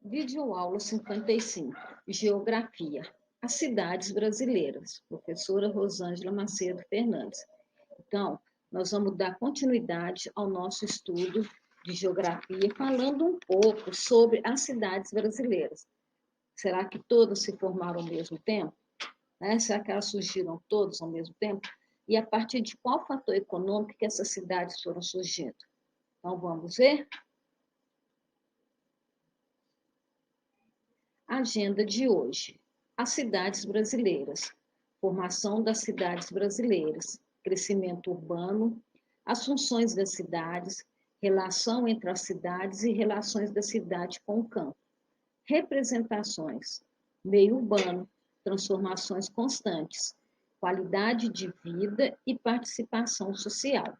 Videoaula 55, Geografia. As cidades brasileiras. Professora Rosângela Macedo Fernandes. Então, nós vamos dar continuidade ao nosso estudo de geografia, falando um pouco sobre as cidades brasileiras. Será que todas se formaram ao mesmo tempo? Será que elas surgiram todas ao mesmo tempo? E a partir de qual fator econômico que essas cidades foram surgindo? Então, vamos ver? Agenda de hoje. As cidades brasileiras. Formação das cidades brasileiras. Crescimento urbano. As funções das cidades. Relação entre as cidades e relações da cidade com o campo. Representações. Meio urbano. Transformações constantes. Qualidade de vida e participação social.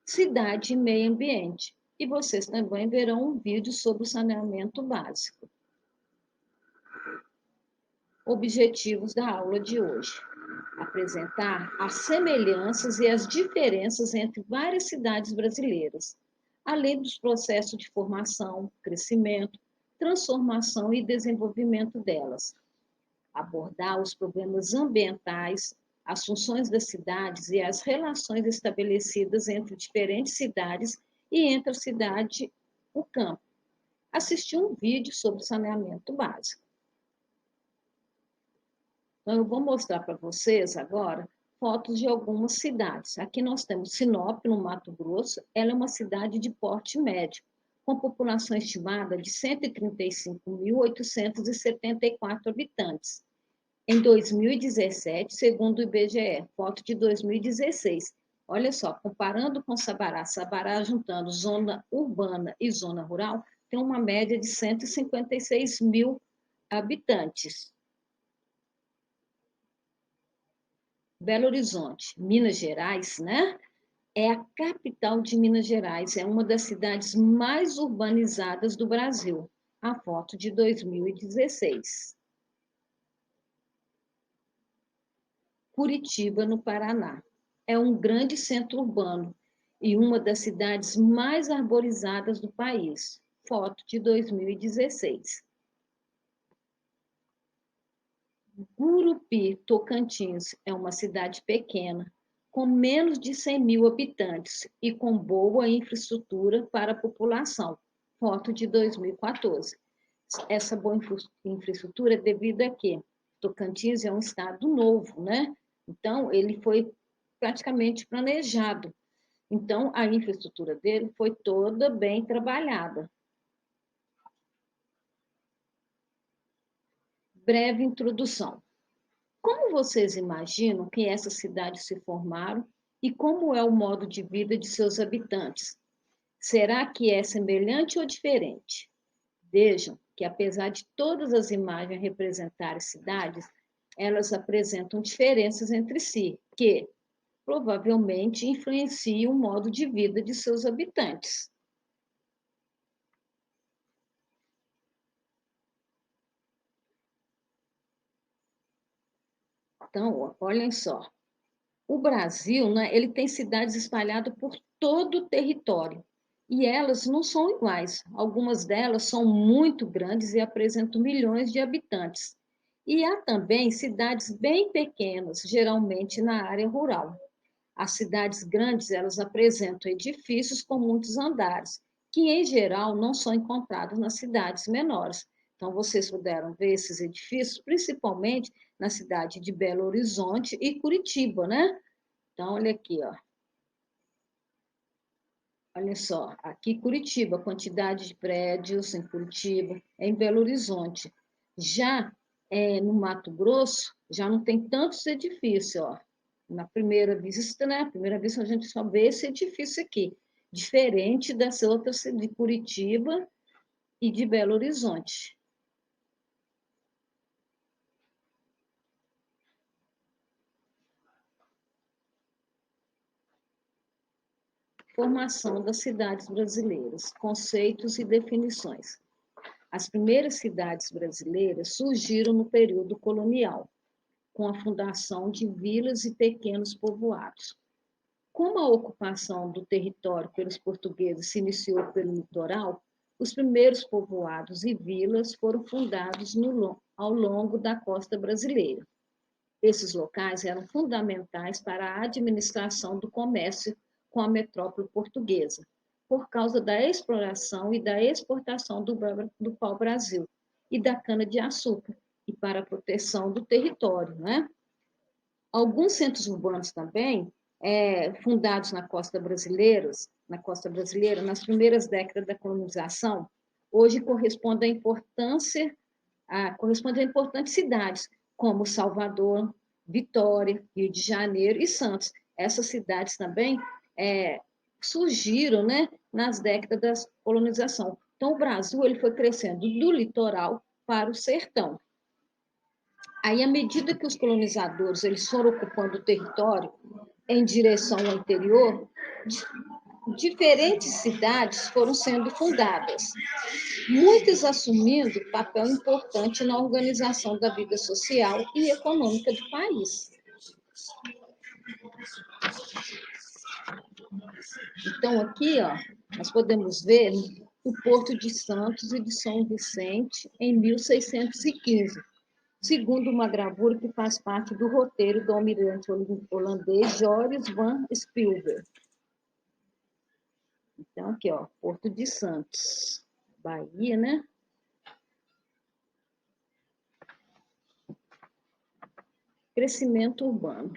Cidade e meio ambiente. E vocês também verão um vídeo sobre o saneamento básico. Objetivos da aula de hoje: apresentar as semelhanças e as diferenças entre várias cidades brasileiras, além dos processos de formação, crescimento, transformação e desenvolvimento delas. Abordar os problemas ambientais, as funções das cidades e as relações estabelecidas entre diferentes cidades e entre a cidade e o campo. Assistir um vídeo sobre saneamento básico. Então, eu vou mostrar para vocês agora fotos de algumas cidades. Aqui nós temos Sinop, no Mato Grosso. Ela é uma cidade de porte médio, com população estimada de 135.874 habitantes. Em 2017, segundo o IBGE, foto de 2016. Olha só, comparando com Sabará, Sabará juntando zona urbana e zona rural, tem uma média de 156 mil habitantes. Belo Horizonte, Minas Gerais, né? É a capital de Minas Gerais, é uma das cidades mais urbanizadas do Brasil. A foto de 2016. Curitiba, no Paraná. É um grande centro urbano e uma das cidades mais arborizadas do país. Foto de 2016. Gurupi, Tocantins, é uma cidade pequena, com menos de 100 mil habitantes e com boa infraestrutura para a população. Foto de 2014. Essa boa infraestrutura é devido a quê? Tocantins é um estado novo, né? Então, ele foi praticamente planejado. Então, a infraestrutura dele foi toda bem trabalhada. Breve introdução. Como vocês imaginam que essas cidades se formaram e como é o modo de vida de seus habitantes? Será que é semelhante ou diferente? Vejam que, apesar de todas as imagens representarem cidades, elas apresentam diferenças entre si, que provavelmente influenciam o modo de vida de seus habitantes. Então, olhem só. O Brasil, né, ele tem cidades espalhadas por todo o território. E elas não são iguais. Algumas delas são muito grandes e apresentam milhões de habitantes. E há também cidades bem pequenas, geralmente na área rural. As cidades grandes, elas apresentam edifícios com muitos andares, que em geral não são encontrados nas cidades menores. Então, vocês puderam ver esses edifícios, principalmente na cidade de Belo Horizonte e Curitiba, né? Então, olha aqui, ó. Olha só, aqui Curitiba, quantidade de prédios em Curitiba, em Belo Horizonte. Já no Mato Grosso, já não tem tantos edifícios, ó. Na primeira vista, né? Na primeira vista a gente só vê esse edifício aqui, diferente das outras de Curitiba e de Belo Horizonte. Formação das cidades brasileiras, conceitos e definições. As primeiras cidades brasileiras surgiram no período colonial, com a fundação de vilas e pequenos povoados. Como a ocupação do território pelos portugueses se iniciou pelo litoral, os primeiros povoados e vilas foram fundados ao longo da costa brasileira. Esses locais eram fundamentais para a administração do comércio com a metrópole portuguesa, por causa da exploração e da exportação do pau-brasil e da cana-de-açúcar, e para a proteção do território, né? Alguns centros urbanos também, fundados na costa brasileira, nas primeiras décadas da colonização, hoje correspondem a importantes cidades, como Salvador, Vitória, Rio de Janeiro e Santos. Essas cidades também surgiram, né, nas décadas da colonização. Então, o Brasil ele foi crescendo do litoral para o sertão. Aí, à medida que os colonizadores eles foram ocupando o território em direção ao interior, diferentes cidades foram sendo fundadas, muitas assumindo papel importante na organização da vida social e econômica do país. Então, aqui, ó, nós podemos ver o Porto de Santos e de São Vicente em 1615, segundo uma gravura que faz parte do roteiro do almirante holandês Joris van Spielberg. Então, aqui, ó, Porto de Santos, Bahia, né? Crescimento urbano.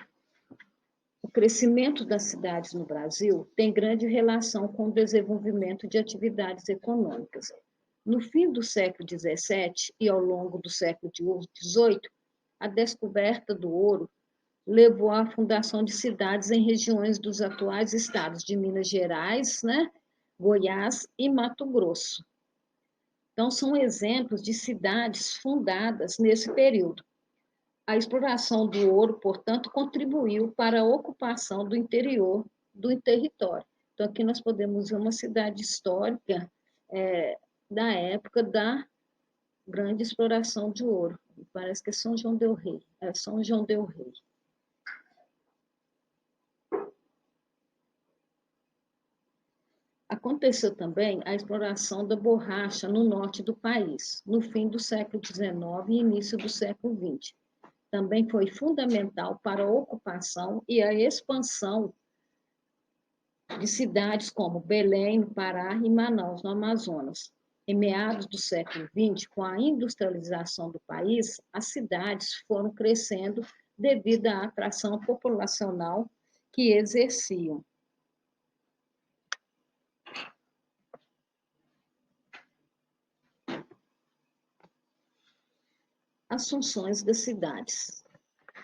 O crescimento das cidades no Brasil tem grande relação com o desenvolvimento de atividades econômicas. No fim do século XVII e ao longo do século XVIII, a descoberta do ouro levou à fundação de cidades em regiões dos atuais estados de Minas Gerais, né, Goiás e Mato Grosso. Então, são exemplos de cidades fundadas nesse período. A exploração do ouro, portanto, contribuiu para a ocupação do interior do território. Então, aqui nós podemos ver uma cidade histórica da época da grande exploração de ouro. Parece que é São João del Rei. É São João del Rei. Aconteceu também a exploração da borracha no norte do país, no fim do século XIX e início do século XX. Também foi fundamental para a ocupação e a expansão de cidades como Belém, no Pará, e Manaus, no Amazonas. Em meados do século XX, com a industrialização do país, as cidades foram crescendo devido à atração populacional que exerciam. As funções das cidades.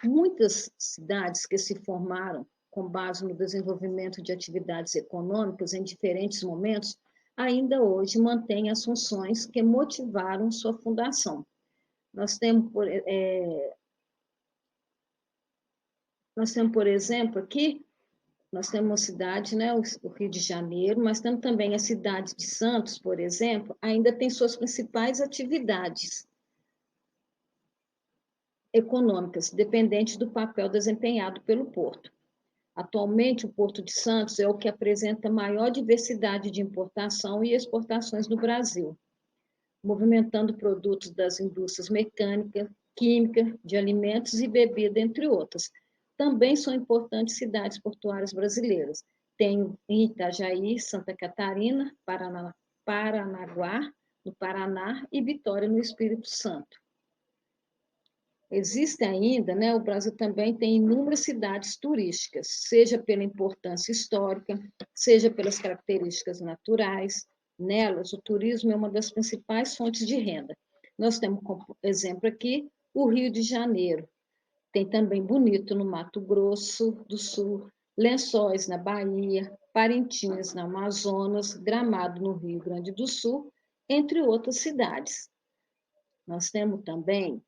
Muitas cidades que se formaram com base no desenvolvimento de atividades econômicas em diferentes momentos, ainda hoje mantêm as funções que motivaram sua fundação. Nós temos, por exemplo, aqui, nós temos uma cidade, né, o Rio de Janeiro, mas temos também a cidade de Santos, por exemplo, ainda tem suas principais atividades econômicas, dependentes do papel desempenhado pelo porto. Atualmente, o Porto de Santos é o que apresenta maior diversidade de importação e exportações no Brasil, movimentando produtos das indústrias mecânica, química, de alimentos e bebida, entre outras. Também são importantes cidades portuárias brasileiras. Tem em Itajaí, Santa Catarina, Paranaguá, no Paraná, e Vitória, no Espírito Santo. Existe ainda, né, o Brasil também tem inúmeras cidades turísticas, seja pela importância histórica, seja pelas características naturais. Nelas, o turismo é uma das principais fontes de renda. Nós temos como exemplo aqui o Rio de Janeiro. Tem também Bonito, no Mato Grosso do Sul, Lençóis, na Bahia, Parintins, no Amazonas, Gramado, no Rio Grande do Sul, entre outras cidades. Nós temos também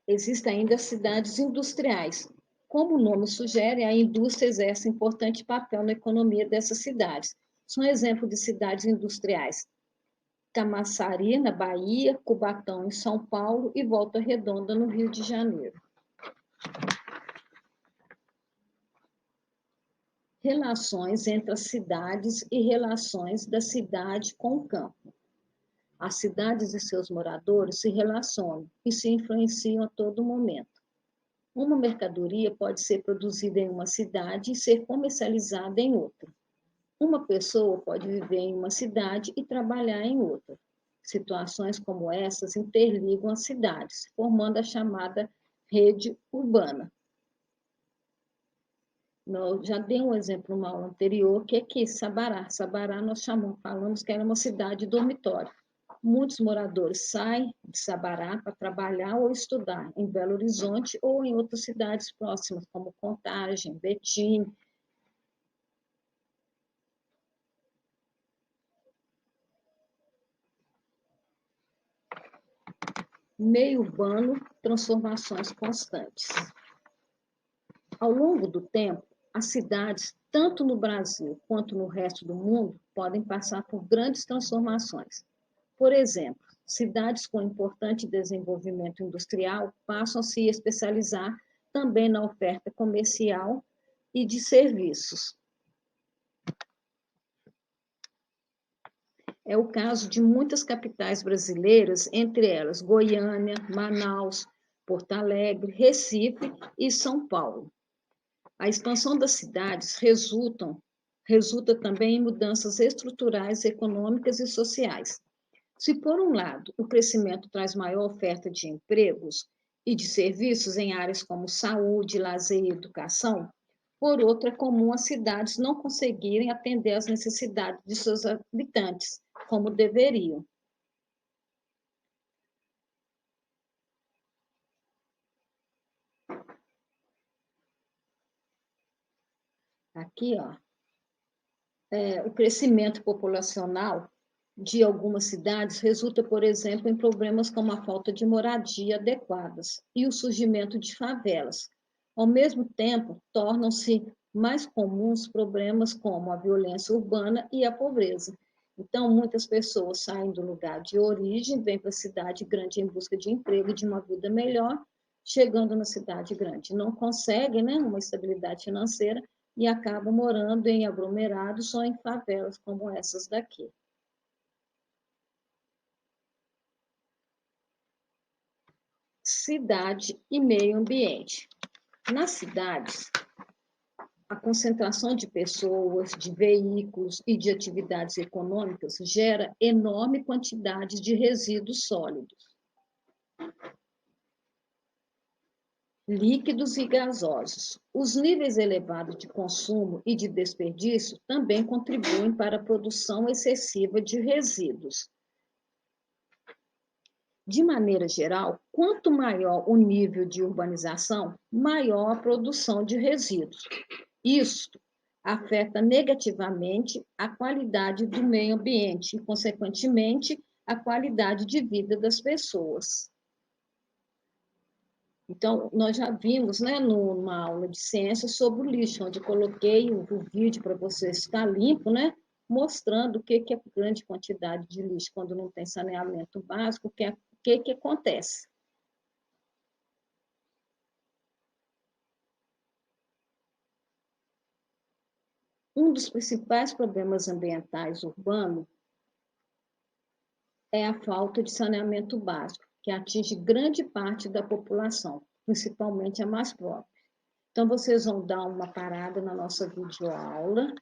existem ainda cidades industriais. Como o nome sugere, a indústria exerce importante papel na economia dessas cidades. São exemplos de cidades industriais: Camaçari, na Bahia, Cubatão, em São Paulo, e Volta Redonda, no Rio de Janeiro. Relações entre as cidades e relações da cidade com o campo. As cidades e seus moradores se relacionam e se influenciam a todo momento. Uma mercadoria pode ser produzida em uma cidade e ser comercializada em outra. Uma pessoa pode viver em uma cidade e trabalhar em outra. Situações como essas interligam as cidades, formando a chamada rede urbana. Eu já dei um exemplo numa aula anterior, que é que Sabará. Sabará nós falamos que era uma cidade dormitório. Muitos moradores saem de Sabará para trabalhar ou estudar em Belo Horizonte ou em outras cidades próximas, como Contagem, Betim. Meio urbano, transformações constantes. Ao longo do tempo, as cidades, tanto no Brasil quanto no resto do mundo, podem passar por grandes transformações. Por exemplo, cidades com importante desenvolvimento industrial passam a se especializar também na oferta comercial e de serviços. É o caso de muitas capitais brasileiras, entre elas Goiânia, Manaus, Porto Alegre, Recife e São Paulo. A expansão das cidades resulta também em mudanças estruturais, econômicas e sociais. Se, por um lado, o crescimento traz maior oferta de empregos e de serviços em áreas como saúde, lazer e educação, por outro, é comum as cidades não conseguirem atender às necessidades de seus habitantes, como deveriam. Aqui, ó, o crescimento populacional de algumas cidades resulta, por exemplo, em problemas como a falta de moradia adequadas e o surgimento de favelas. Ao mesmo tempo, tornam-se mais comuns problemas como a violência urbana e a pobreza. Então, muitas pessoas saem do lugar de origem, vêm para a cidade grande em busca de emprego e de uma vida melhor, chegando na cidade grande, não conseguem, né, uma estabilidade financeira e acabam morando em aglomerados ou em favelas como essas daqui. Cidade e meio ambiente. Nas cidades, a concentração de pessoas, de veículos e de atividades econômicas gera enorme quantidade de resíduos sólidos, líquidos e gasosos. Os níveis elevados de consumo e de desperdício também contribuem para a produção excessiva de resíduos. De maneira geral, quanto maior o nível de urbanização, maior a produção de resíduos. Isso afeta negativamente a qualidade do meio ambiente e, consequentemente, a qualidade de vida das pessoas. Então, nós já vimos, né, numa aula de ciências sobre o lixo, onde coloquei o vídeo para vocês estar limpo, né, mostrando o que é grande quantidade de lixo quando não tem saneamento básico, o que acontece. Um dos principais problemas ambientais urbanos é a falta de saneamento básico, que atinge grande parte da população, principalmente a mais pobre. Então, vocês vão dar uma parada na nossa videoaula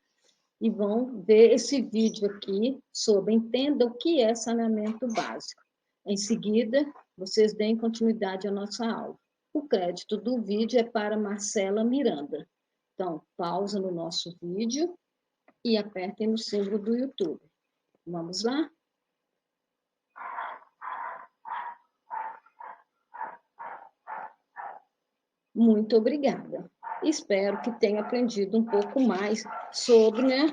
e vão ver esse vídeo aqui sobre entenda o que é saneamento básico. Em seguida, vocês deem continuidade à nossa aula. O crédito do vídeo é para Marcela Miranda. Então, pausa no nosso vídeo e apertem no símbolo do YouTube. Vamos lá? Muito obrigada. Espero que tenha aprendido um pouco mais sobre, né,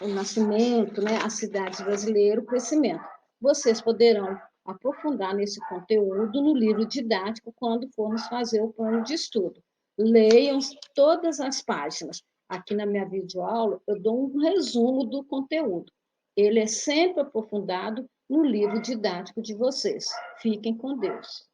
o nascimento, né, as cidades brasileiras, o crescimento. Vocês poderão aprofundar nesse conteúdo no livro didático quando formos fazer o plano de estudo. Leiam todas as páginas. Aqui na minha videoaula, eu dou um resumo do conteúdo. Ele é sempre aprofundado no livro didático de vocês. Fiquem com Deus.